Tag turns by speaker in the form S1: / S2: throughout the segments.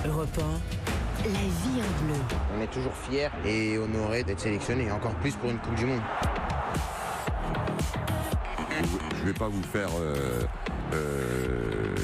S1: Europe 1, la vie en bleu.
S2: On est toujours fiers et honorés d'être sélectionnés, encore plus pour une Coupe du Monde.
S3: Je ne vais pas vous faire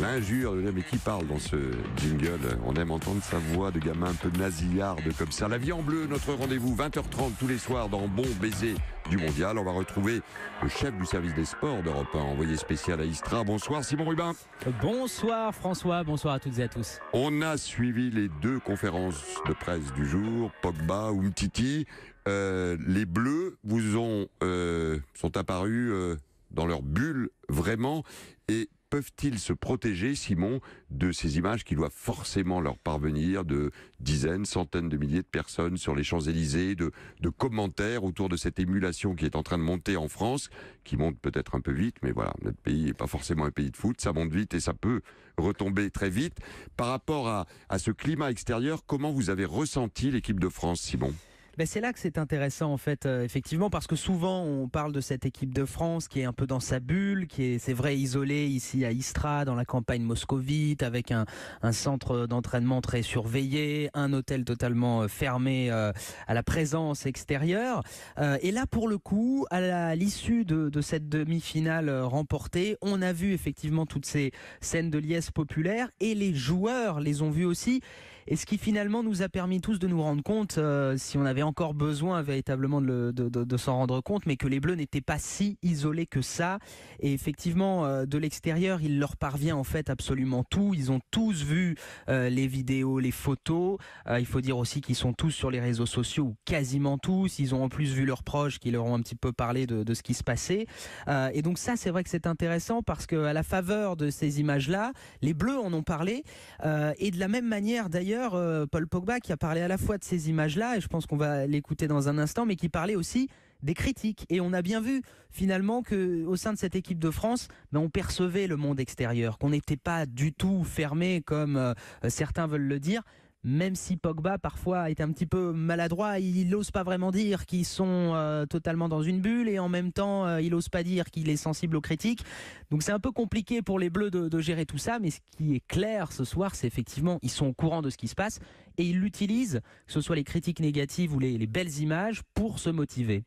S3: l'injure de mais qui parle dans ce jingle. On aime entendre sa voix de gamin un peu nasillarde comme ça. La vie en bleu, notre rendez-vous 20h30 tous les soirs dans Bon Baiser du Mondial. On va retrouver le chef du service des sports d'Europe 1, envoyé spécial à Istra. Bonsoir Simon Rubin.
S4: Bonsoir François, bonsoir à toutes et à tous.
S3: On a suivi les deux conférences de presse du jour, Pogba ou Umtiti. Les Bleus sont apparus dans leur bulle vraiment, et peuvent-ils se protéger, Simon, de ces images qui doivent forcément leur parvenir de dizaines, centaines de milliers de personnes sur les Champs-Élysées, de commentaires autour de cette émulation qui est en train de monter en France, qui monte peut-être un peu vite, mais voilà, notre pays n'est pas forcément un pays de foot, ça monte vite et ça peut retomber très vite. Par rapport à ce climat extérieur, comment vous avez ressenti l'équipe de France, Simon ?
S4: C'est là que c'est intéressant en fait, effectivement, parce que souvent on parle de cette équipe de France qui est un peu dans sa bulle, qui est, c'est vrai, isolée ici à Istra, dans la campagne moscovite, avec un centre d'entraînement très surveillé, un hôtel totalement fermé à la présence extérieure. Et là, pour le coup, à l'issue de cette demi-finale remportée, on a vu effectivement toutes ces scènes de liesse populaire, et les joueurs les ont vues aussi. Et ce qui finalement nous a permis tous de nous rendre compte, si on avait encore besoin véritablement de s'en rendre compte, mais que les Bleus n'étaient pas si isolés que ça. Et effectivement, de l'extérieur, il leur parvient en fait absolument tout. Ils ont tous vu les vidéos, les photos. Il faut dire aussi qu'ils sont tous sur les réseaux sociaux, ou quasiment tous. Ils ont en plus vu leurs proches qui leur ont un petit peu parlé de ce qui se passait. Et donc ça, c'est vrai que c'est intéressant parce qu'à la faveur de ces images-là, les Bleus en ont parlé. Et de la même manière d'ailleurs, Paul Pogba qui a parlé à la fois de ces images-là, et je pense qu'on va l'écouter dans un instant, mais qui parlait aussi des critiques. Et on a bien vu finalement qu'au sein de cette équipe de France, on percevait le monde extérieur, qu'on n'était pas du tout fermé comme certains veulent le dire. Même si Pogba parfois est un petit peu maladroit, il n'ose pas vraiment dire qu'ils sont totalement dans une bulle, et en même temps il n'ose pas dire qu'il est sensible aux critiques. Donc c'est un peu compliqué pour les Bleus de gérer tout ça, mais ce qui est clair ce soir, c'est effectivement ils sont au courant de ce qui se passe, et ils l'utilisent, que ce soit les critiques négatives ou les belles images, pour se motiver.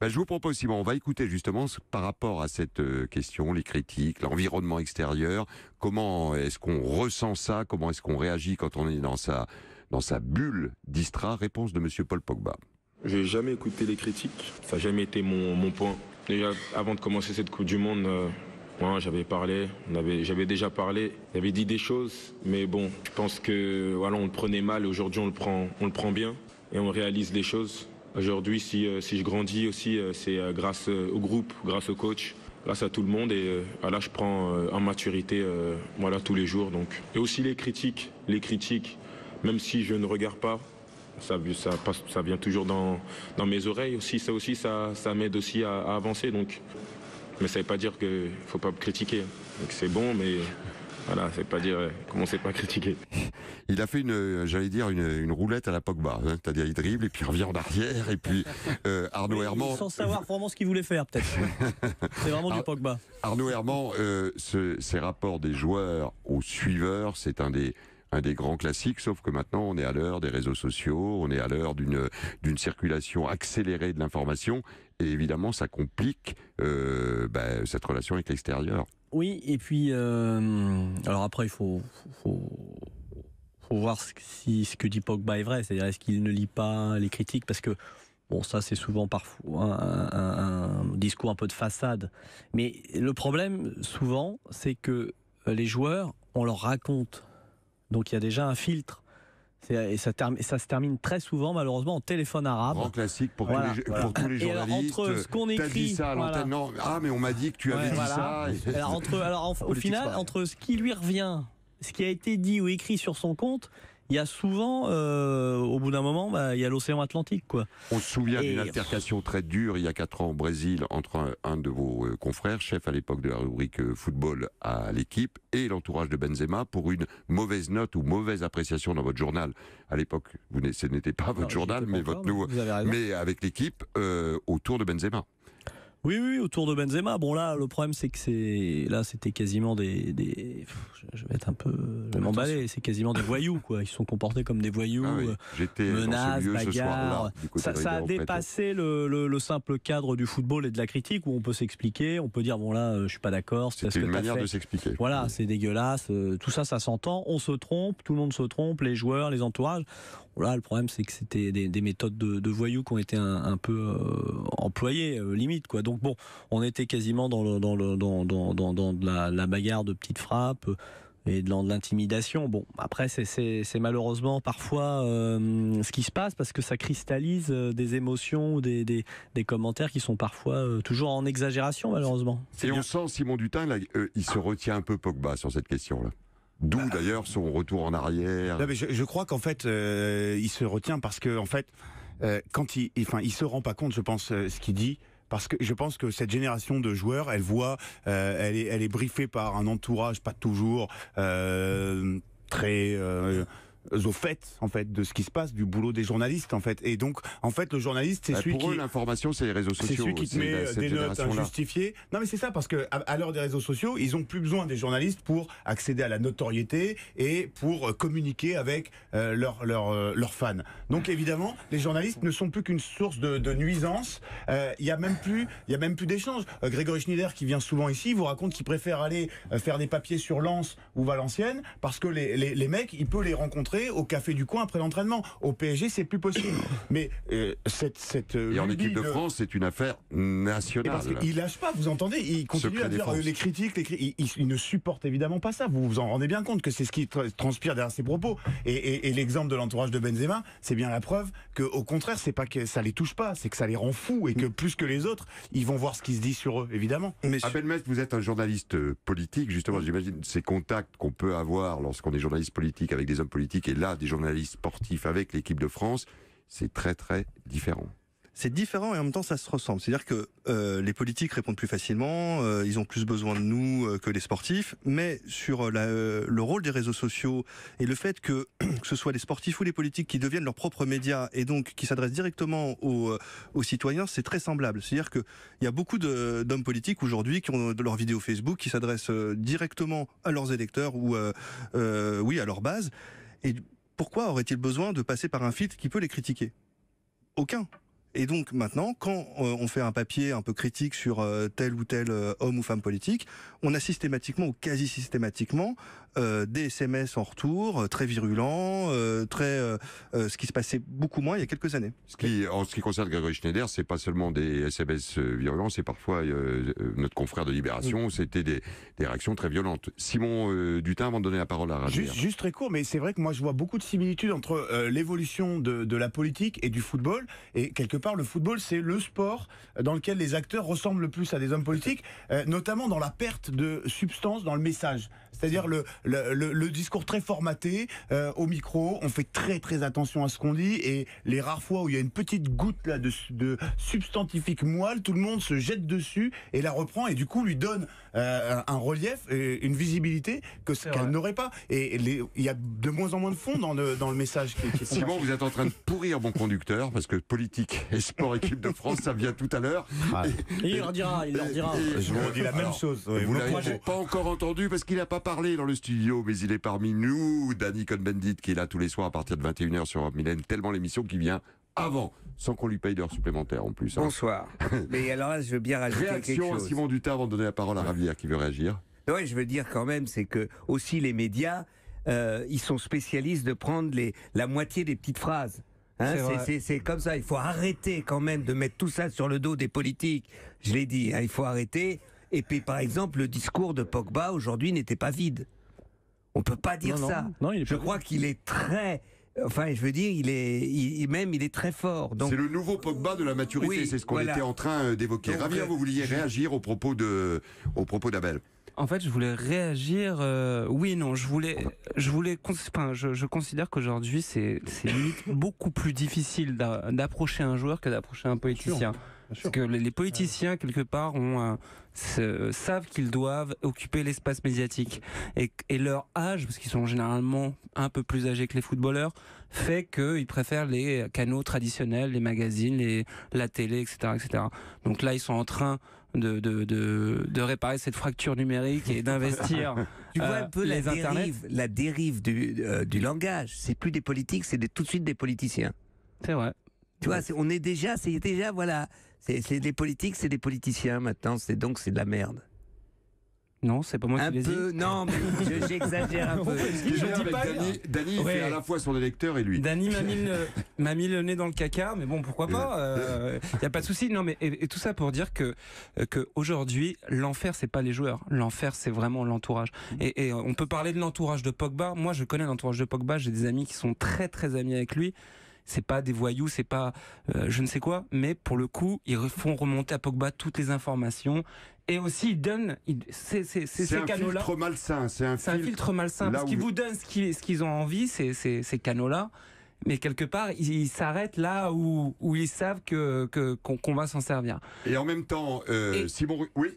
S3: Je vous propose, Simon, on va écouter justement par rapport à cette question, les critiques, l'environnement extérieur, comment est-ce qu'on ressent ça, comment est-ce qu'on réagit quand on est dans sa bulle d'Istra. Réponse de monsieur Paul Pogba.
S5: Je n'ai jamais écouté les critiques, ça n'a jamais été mon point. Déjà, avant de commencer cette Coupe du Monde, j'avais déjà parlé, j'avais dit des choses, mais bon, je pense que voilà, on le prenait mal, aujourd'hui on le prend bien et on réalise les choses. Aujourd'hui, si je grandis aussi, c'est grâce au groupe, grâce au coach, grâce à tout le monde. Et là, je prends en maturité tous les jours. Donc. Et aussi les critiques, même si je ne regarde pas, ça vient toujours dans mes oreilles. Aussi, ça m'aide aussi à avancer. Donc. Mais ça ne veut pas dire qu'il ne faut pas critiquer. Donc c'est bon, mais... Voilà, ça veut pas dire commencez pas à critiquer.
S3: Il a fait une roulette à la Pogba, c'est-à-dire il dribble et puis il revient en arrière, et puis Arnaud Herman...
S6: Sans savoir vraiment ce qu'il voulait faire, peut-être. C'est vraiment du Pogba.
S3: Arnaud Herman, ces rapports des joueurs aux suiveurs, c'est un des grands classiques, sauf que maintenant on est à l'heure des réseaux sociaux, on est à l'heure d'une circulation accélérée de l'information, et évidemment ça complique cette relation avec l'extérieur.
S6: Oui, et puis alors après il faut voir si ce que dit Pogba est vrai, c'est-à-dire est-ce qu'il ne lit pas les critiques, parce que ça c'est souvent parfois un discours un peu de façade, mais le problème souvent c'est que les joueurs, on leur raconte, donc il y a déjà un filtre. Et ça se termine très souvent malheureusement en téléphone arabe.
S3: Grand classique pour tous les journalistes.
S6: Entre ce qu'on écrit,
S3: t'as dit ça à l'antenne, non, mais on m'a dit que tu avais dit ça.
S6: Au final, entre ce qui lui revient, ce qui a été dit ou écrit sur son compte, il y a souvent, au bout d'un moment, il y a l'océan Atlantique, quoi.
S3: On se souvient d'une altercation très dure il y a 4 ans au Brésil entre un de vos confrères, chef à l'époque de la rubrique football à l'équipe, et l'entourage de Benzema pour une mauvaise note ou mauvaise appréciation dans votre journal. À l'époque, ce n'était pas votre journal, mais votre nouveau, mais avec l'équipe autour de Benzema. Oui,
S6: autour de Benzema. Bon là, le problème c'est que c'était quasiment je vais c'est un peu emballé. C'est quasiment des voyous, quoi. Ils se sont comportés comme des voyous.
S3: Ah oui, j'étais
S6: menaces,
S3: dans ce lieu ce
S6: bagarres.
S3: soir-là, du côté de
S6: Ça a
S3: Ribeirão Preto.
S6: dépassé le simple cadre du football et de la critique, où on peut s'expliquer, on peut dire bon là, je suis pas d'accord.
S3: C'était une manière de s'expliquer.
S6: Voilà, c'est dégueulasse. Tout ça, ça s'entend. On se trompe, tout le monde se trompe, les joueurs, les entourages. Voilà, le problème, c'est que c'était des méthodes de voyous qui ont été un peu employées, limite, quoi. Donc bon, on était quasiment dans la bagarre de petites frappes et de l'intimidation. Bon, après, c'est malheureusement parfois ce qui se passe, parce que ça cristallise des émotions ou des commentaires qui sont parfois toujours en exagération, malheureusement.
S3: Et on sent Simon Dutin, là, il se retient un peu Pogba sur cette question-là. D'où d'ailleurs son retour en arrière.
S7: Non, mais je crois qu'en fait, il se retient parce que en fait, quand il se rend pas compte, je pense, ce qu'il dit. Parce que je pense que cette génération de joueurs, elle voit, elle est briefée par un entourage pas toujours très au fait, en fait, de ce qui se passe, du boulot des journalistes, en fait. Et donc, en fait, le journaliste, c'est celui
S3: pour eux, l'information, c'est les réseaux sociaux.
S7: C'est celui qui te met des notes injustifiées. Non, mais c'est ça, parce que à l'heure des réseaux sociaux, ils ont plus besoin des journalistes pour accéder à la notoriété et pour communiquer avec leurs fans. Donc, évidemment, les journalistes ne sont plus qu'une source de nuisance. Il y a même plus d'échanges. Grégory Schneider, qui vient souvent ici, vous raconte qu'il préfère aller faire des papiers sur Lens ou Valenciennes, parce que les mecs, il peut les rencontrer au café du coin après l'entraînement. Au PSG, c'est plus possible. Mais cette
S3: et en équipe de France, c'est une affaire nationale.
S7: Parce qu'il lâche pas, vous entendez, il continue à dire les critiques, il ne supporte évidemment pas ça. Vous vous en rendez bien compte que c'est ce qui transpire derrière ses propos. Et l'exemple de l'entourage de Benzema, c'est bien la preuve que, au contraire, c'est pas que ça les touche pas, c'est que ça les rend fous et que plus que les autres, ils vont voir ce qui se dit sur eux, évidemment.
S3: Abel Metz, vous êtes un journaliste politique, justement, j'imagine ces contacts qu'on peut avoir lorsqu'on est journaliste politique avec des hommes politiques et là des journalistes sportifs avec l'équipe de France, c'est très très différent.
S8: C'est différent et en même temps ça se ressemble. C'est-à-dire que les politiques répondent plus facilement, ils ont plus besoin de nous que les sportifs, mais sur le rôle des réseaux sociaux et le fait que ce soit les sportifs ou les politiques qui deviennent leurs propres médias et donc qui s'adressent directement aux citoyens, c'est très semblable. C'est-à-dire qu'il y a beaucoup d'hommes politiques aujourd'hui qui ont de leurs vidéos Facebook qui s'adressent directement à leurs électeurs ou à leur base. Et pourquoi aurait-il besoin de passer par un filtre qui peut les critiquer ? Aucun. Et donc maintenant, quand on fait un papier un peu critique sur tel ou tel homme ou femme politique, on a systématiquement ou quasi systématiquement des SMS en retour, très virulents, ce qui se passait beaucoup moins il y a quelques années.
S3: En ce qui concerne Grégory Schneider, c'est pas seulement des SMS virulents, c'est parfois notre confrère de Libération, c'était des réactions très violentes. Simon Dutin, avant de donner la parole à Radir.
S7: Juste très court, mais c'est vrai que moi je vois beaucoup de similitudes entre l'évolution de la politique et du football. Et quelque part, le football, c'est le sport dans lequel les acteurs ressemblent le plus à des hommes politiques, notamment dans la perte de substance dans le message. C'est-à-dire le discours très formaté au micro, on fait très très attention à ce qu'on dit, et les rares fois où il y a une petite goutte là de substantifique moelle, tout le monde se jette dessus et la reprend et du coup lui donne un relief et une visibilité qu'elle n'aurait pas. Et il y a de moins en moins de fond dans le message qui est
S3: Simon, vous êtes en train de pourrir mon conducteur parce que politique et sport équipe de France, ça vient tout à l'heure.
S6: Ah. Et il leur dira.
S7: Je vous redis la même chose.
S3: Vous ne l'avez pas encore entendu parce qu'il n'a pas parlé dans le studio, mais il est parmi nous. Danny Cohn-Bendit qui est là tous les soirs à partir de 21h sur Europe Mylène, tellement l'émission qui vient avant, sans qu'on lui paye d'heures supplémentaires en plus.
S9: Bonsoir. Mais alors là, je veux bien rajouter quelque chose.
S3: Réaction à Simon Dutin avant de donner la parole à Ravière qui veut réagir.
S9: Oui, je veux dire quand même, c'est que aussi les médias, ils sont spécialistes de prendre la moitié des petites phrases. Hein, c'est comme ça, il faut arrêter quand même de mettre tout ça sur le dos des politiques. Je l'ai dit, hein, il faut arrêter. Et puis par exemple, le discours de Pogba aujourd'hui n'était pas vide. On peut pas dire ça.
S6: Non,
S9: je crois qu'il est très... Enfin, je veux dire, il est très fort.
S3: C'est le nouveau Pogba de la maturité, oui, c'est ce qu'on était en train d'évoquer. Ravière, vous vouliez réagir au propos d'Abel.
S10: En fait, je voulais réagir. Oui et non. Je considère qu'aujourd'hui, c'est limite beaucoup plus difficile d'approcher un joueur que d'approcher un politicien. Parce que les politiciens, quelque part, savent qu'ils doivent occuper l'espace médiatique. Et leur âge, parce qu'ils sont généralement un peu plus âgés que les footballeurs, fait qu'ils préfèrent les canaux traditionnels, les magazines, la télé, etc., etc. Donc là, ils sont en train de réparer cette fracture numérique et d'investir.
S9: Tu vois un peu
S10: les
S9: la dérive du langage. C'est plus des politiques, c'est tout de suite des politiciens.
S10: C'est vrai.
S9: Tu vois, c'est déjà voilà. C'est des politiques, c'est des politiciens maintenant. Donc c'est de la merde.
S10: Non, c'est pas moi qui les dis.
S9: Non, mais j'exagère un peu.
S3: Dany fait à la fois son électeur et lui.
S10: Dany m'a mis le nez dans le caca, mais bon, pourquoi pas. Y a pas de souci. Non, mais et tout ça pour dire que aujourd'hui, l'enfer, c'est pas les joueurs. L'enfer, c'est vraiment l'entourage. Et on peut parler de l'entourage de Pogba. Moi, je connais l'entourage de Pogba. J'ai des amis qui sont très très amis avec lui. C'est pas des voyous, c'est pas je ne sais quoi, mais pour le coup, ils font remonter à Pogba toutes les informations. Et aussi, ils donnent ces canaux-là.
S3: Filtre malsain, c'est un
S10: filtre malsain. Parce qu'ils vous donnent ce qu'ils ont envie, ces canaux-là. Mais quelque part, ils s'arrêtent là où ils savent qu'on va s'en servir.
S3: Et en même temps, Simon, oui,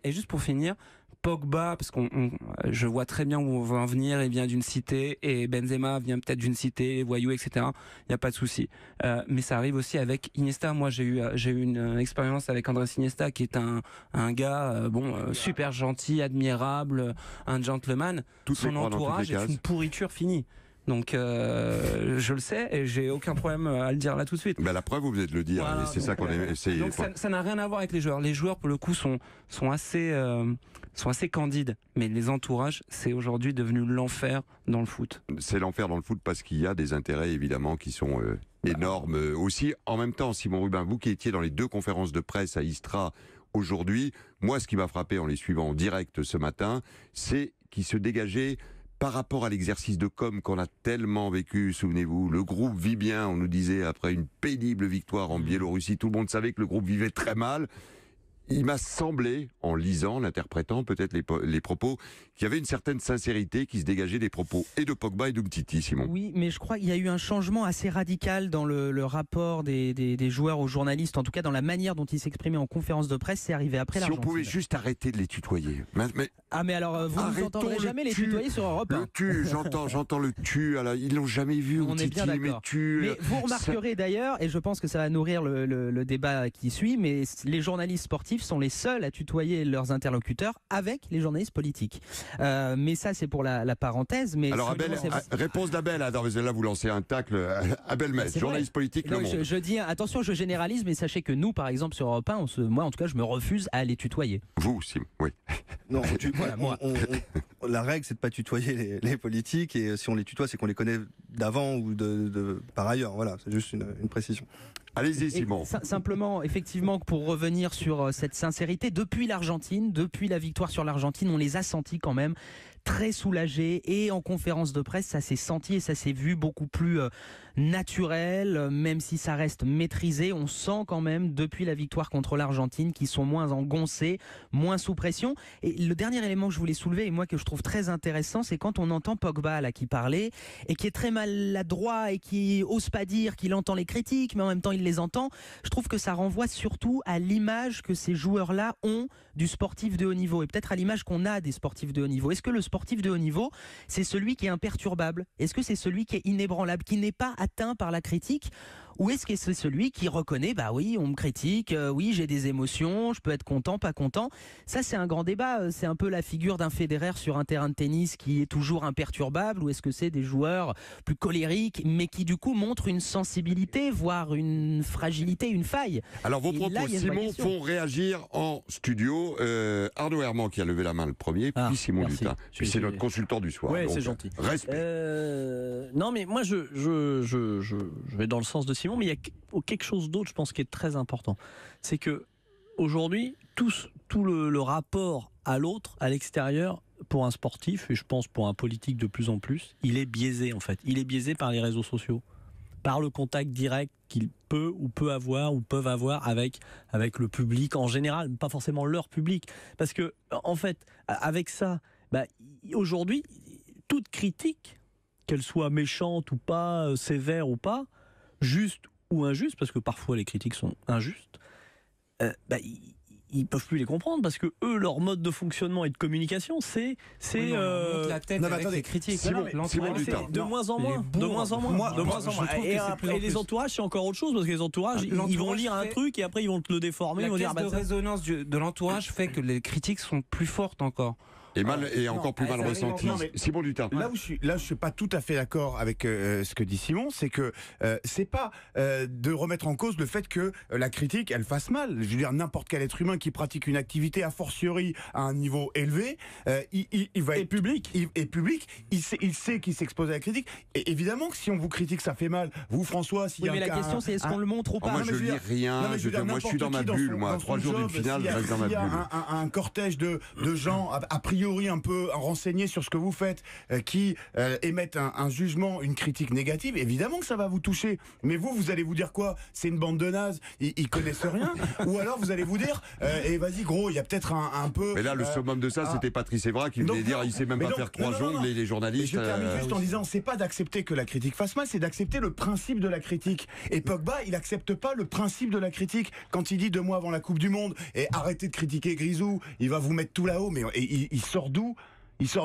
S10: juste pour finir, Pogba, parce je vois très bien où on va en venir, il vient d'une cité, et Benzema vient peut-être d'une cité, les voyous, etc. Il n'y a pas de souci. Mais ça arrive aussi avec Iniesta. Moi, j'ai eu une expérience avec Andrés Iniesta, qui est un gars, super gentil, admirable, un gentleman. Son entourage est une pourriture finie. Donc je le sais et j'ai aucun problème à le dire là tout de suite.
S3: Ben, la preuve, vous venez de le dire, voilà, c'est ça qu'on essaie.
S10: Donc ça n'a rien à voir avec les joueurs. Les joueurs, pour le coup, sont assez candides. Mais les entourages, c'est aujourd'hui devenu l'enfer dans le foot.
S3: C'est l'enfer dans le foot parce qu'il y a des intérêts évidemment qui sont énormes aussi. En même temps, Simon Rubin, vous qui étiez dans les 2 conférences de presse à Istra aujourd'hui, moi ce qui m'a frappé en les suivant en direct ce matin, c'est qu'il se dégageait par rapport à l'exercice de com qu'on a tellement vécu, souvenez-vous, le groupe vit bien, on nous disait après une pénible victoire en Biélorussie, tout le monde savait que le groupe vivait très mal. Il m'a semblé, en lisant, en interprétant peut-être les propos, qu'il y avait une certaine sincérité qui se dégageait des propos et de Pogba et d'Umtiti, Simon.
S4: Oui, mais je crois qu'il y a eu un changement assez radical dans le rapport des joueurs aux journalistes, en tout cas dans la manière dont ils s'exprimaient en conférence de presse, c'est arrivé après l'Argentine.
S3: Si on pouvait juste arrêter de les tutoyer.
S4: Mais alors, vous n'entendrez jamais les tutoyer sur Europe 1.
S3: Le tu, j'entends le tu, alors, ils l'ont jamais vu.
S4: On est bien d'accord. Mais vous remarquerez d'ailleurs, et je pense que ça va nourrir le débat qui suit, mais les journalistes sportifs sont les seuls à tutoyer leurs interlocuteurs avec les journalistes politiques. Mais ça, c'est pour la parenthèse. Mais
S3: alors, Abel, réponse d'Abel. Là, vous lancez un tacle. Abel Metz, journaliste politique, Le Monde.
S4: Je dis, attention, je généralise, mais sachez que nous, par exemple, sur Europe 1, moi, en tout cas, je me refuse à les tutoyer.
S3: Vous, Sim, oui.
S8: Non, la règle, c'est de pas tutoyer les politiques, et si on les tutoie, c'est qu'on les connaît d'avant ou par ailleurs. Voilà, c'est juste une précision.
S3: Allez-y, Simon.
S4: Simplement, effectivement, pour revenir sur cette sincérité, depuis la victoire sur l'Argentine, on les a sentis quand même très soulagés, et en conférence de presse, ça s'est senti et ça s'est vu beaucoup plus naturel, même si ça reste maîtrisé. On sent quand même, depuis la victoire contre l'Argentine, qu'ils sont moins engoncés, moins sous pression. Et le dernier élément que je voulais soulever, et moi que je trouve très intéressant, c'est quand on entend Pogba là qui parlait, et qui est très maladroit, et qui ose pas dire qu'il entend les critiques, mais en même temps il les entend. Je trouve que ça renvoie surtout à l'image que ces joueurs-là ont du sportif de haut niveau, et peut-être à l'image qu'on a des sportifs de haut niveau. Est-ce que le sportif de haut niveau, c'est celui qui est imperturbable? Est-ce que c'est celui qui est inébranlable, qui n'est pas atteint par la critique? Ou est-ce que c'est celui qui reconnaît, bah oui, on me critique, oui, j'ai des émotions, je peux être content, pas content? Ça, c'est un grand débat. C'est un peu la figure d'un Federer sur un terrain de tennis qui est toujours imperturbable, ou est-ce que c'est des joueurs plus colériques, mais qui du coup montrent une sensibilité, voire une fragilité, une faille?
S3: Alors vos propos, Simon, font réagir en studio. Arnaud Herman qui a levé la main le premier, puis Simon Lutin. Puis c'est notre consultant du soir.
S6: Ouais, c'est gentil.
S3: Respect.
S6: Non, mais moi, je vais dans le sens de Simon, mais il y a quelque chose d'autre, je pense, qui est très important. C'est que aujourd'hui, tout le rapport à l'autre, à l'extérieur, pour un sportif, et je pense pour un politique de plus en plus, il est biaisé en fait. Il est biaisé par les réseaux sociaux, par le contact direct qu'il peut ou peuvent avoir avec le public en général, pas forcément leur public. Parce que, en fait, avec ça, aujourd'hui, toute critique, qu'elle soit méchante ou pas, sévère ou pas, juste ou injuste, parce que parfois les critiques sont injustes, ils peuvent plus les comprendre parce que eux, leur mode de fonctionnement et de communication, c'est
S10: la tête avec les critiques.
S6: De moins en moins. Et les entourages, c'est encore autre chose parce que les entourages, ils vont lire un truc et après ils vont te le déformer.
S10: La
S6: ils vont dire,
S10: caisse de résonance de l'entourage fait que les critiques sont plus fortes encore.
S3: Et encore plus mal ressenti. Simon Dutin.
S7: Là où je suis pas tout à fait d'accord avec ce que dit Simon, c'est que c'est pas de remettre en cause le fait que la critique elle fasse mal. Je veux dire, n'importe quel être humain qui pratique une activité a fortiori à un niveau élevé, il va être public. Il sait qu'il s'expose à la critique. Et évidemment que si on vous critique, ça fait mal. Vous, François, s'il y a
S4: mais la question c'est est-ce qu'on le montre ou pas?
S3: Moi je lis rien. Moi je suis dans ma bulle. Moi, 3 jours d'une finale, je reste dans ma bulle.
S7: Un cortège de gens a priori un peu renseignés sur ce que vous faites, qui émettent un jugement, une critique négative, évidemment que ça va vous toucher. Mais vous allez vous dire quoi? C'est une bande de nazes, ils connaissent rien. Ou alors vous allez vous dire, et vas-y gros, il y a peut-être un peu...
S3: Mais là, le summum de ça, c'était Patrice Evra qui venait dire, il sait même pas faire 3 jongles, les journalistes...
S7: Et je termine juste en disant, c'est pas d'accepter que la critique fasse mal, c'est d'accepter le principe de la critique. Et Pogba, il accepte pas le principe de la critique. Quand il dit 2 mois avant la Coupe du Monde, et arrêtez de critiquer Grisou, il va vous mettre tout là-haut, mais il sort d'où?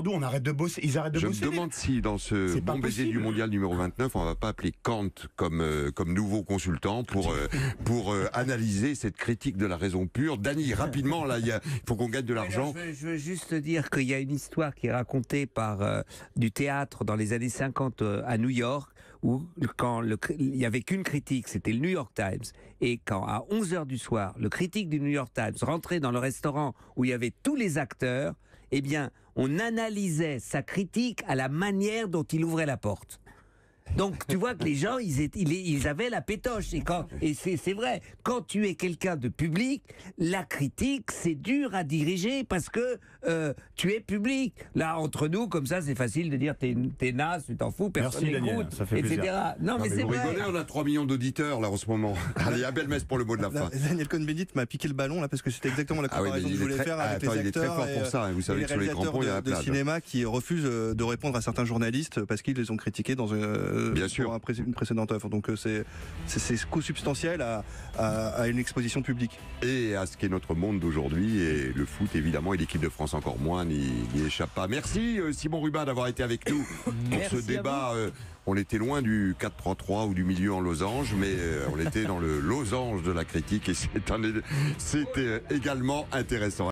S7: On arrête de bosser. Ils arrêtent de bosser.
S3: Je me demande si dans ce bon baiser du mondial numéro 29, on va pas appeler Kant comme nouveau consultant pour analyser cette critique de la raison pure. Dany, rapidement, là, il faut qu'on gagne de l'argent.
S9: Je veux juste dire qu'il y a une histoire qui est racontée par du théâtre dans les années 50 à New York, où quand il y avait qu'une critique, c'était le New York Times, et quand à 11h du soir, le critique du New York Times rentrait dans le restaurant où il y avait tous les acteurs, eh bien, on analysait sa critique à la manière dont il ouvrait la porte. Donc, tu vois que les gens, ils avaient la pétoche. Et c'est vrai, quand tu es quelqu'un de public, la critique, c'est dur à diriger parce que tu es public. Là, entre nous, comme ça, c'est facile de dire t'es naze, tu t'en fous, personne n'écoute, etc. Non, mais c'est
S3: vous
S9: vrai.
S3: rigolez, on a 3 millions d'auditeurs, là, en ce moment. Allez, Abel Mess pour le mot de la fin.
S8: Daniel Cohn-Bendit m'a piqué le ballon, là, parce que c'était exactement la comparaison que je voulais faire avec les acteurs.
S3: Il est très fort pour ça. Vous savez que sur les crampons, il y a la
S8: de cinéma qui refusent de répondre à certains journalistes parce qu'ils les ont critiqués dans
S3: Bien sûr.
S8: une précédente œuvre. Donc c'est co-substantiel à une exposition publique.
S3: Et à ce qu'est notre monde d'aujourd'hui, et le foot évidemment, et l'équipe de France encore moins, n'y échappe pas. Merci Simon Rubin d'avoir été avec nous pour ce débat. On était loin du 4-3-3 ou du milieu en losange, mais on était dans le losange de la critique et c'était également intéressant.